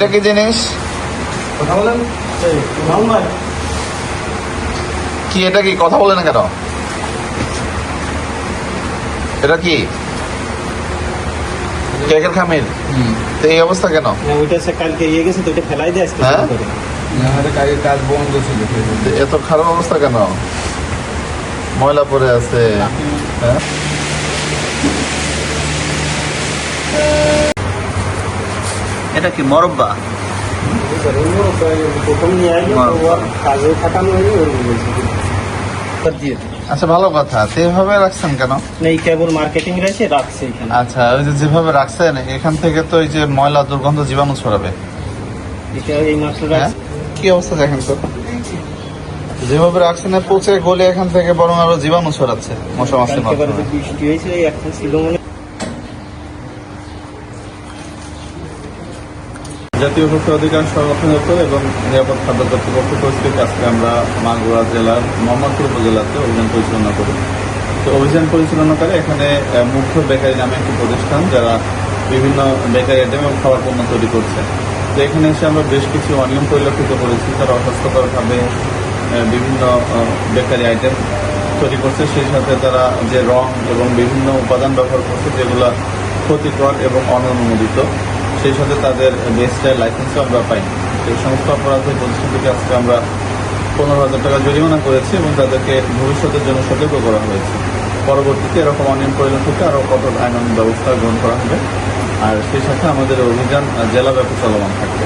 এটা কি জিনিস? কথা বলেন ভাই। কি এটা কি কথা বলে না কেন? এটা কি কেকের খামির? তো এই অবস্থা কেন? ওইটা কালকে ইয়ে গেছে তো ওইটা ফেলাই দিয়ে আজকে হ্যাঁ? করে। কাজ বন্ধ ছিল। এত খারাপ অবস্থা কেন? ময়লা পড়ে আছে। হ্যাঁ, এটা কি মরব্বা? প্রথম নিয়ে আইলে কাজে খাটানো হয়নি ওরকম বলছে। আচ্ছা, ভালো কথা। তো এভাবে রাখছেন কেন? এই কেবল মার্কেটিং রয়েছে রাখছে এখানে। আচ্ছা, ওই যে যেভাবে রাখছেন এখান থেকে তো ওই যে ময়লা দুর্গন্ধ জীবাণু ছড়াবে। এটা এই মাত্র হ্যাঁ, কি অবস্থা দেখেন তো। যেভাবে রাখছেন পচে গলে এখান থেকে বরং আরো জীবাণু ছড়াচ্ছে মশা মাছির মাধ্যমে। বৃষ্টি হয়েছে এখন ছিল মনে। জাতীয় ভোক্তা অধিকার সংরক্ষণ দপ্তর এবং নিরাপদ খাদ্য কর্তৃপক্ষ কর্তৃক আজকে আমরা মাগুরা জেলার মোহাম্মদপুর উপজেলাতে অভিযান পরিচালনা করি। তো অভিযান পরিচালনাকারী এখানে মুখ্য বেকারি নামে একটি প্রতিষ্ঠান, যারা বিভিন্ন বেকারি আইটেম এবং খাবার পণ্য তৈরি করছে। তো এখানে এসে আমরা বেশ কিছু অনিয়ম পরিলক্ষিত করেছি। তারা অস্বাস্থ্যকরভাবে বিভিন্ন বেকারি আইটেম তৈরি করছে, সেই সাথে তারা যে রং এবং বিভিন্ন উপাদান ব্যবহার করছে যেগুলো ক্ষতিকর এবং অননুমোদিত, সেই সাথে তাদের বেস্টার লাইসেন্সও আমরা পাইনি। এই সমস্ত অপরাধের প্রতিষ্ঠান থেকে আজকে আমরা 15,000 টাকা জরিমানা করেছি এবং তাদেরকে ভবিষ্যতের জন্য সতর্ক করা হয়েছে। পরবর্তীতে এরকম অনিয়ম পরিলক্ষিতে আরও কঠোর আইনানুগ ব্যবস্থা গ্রহণ করা হবে। আর সেই সাথে আমাদের অভিযান জেলাব্যাপী চলমান থাকবে।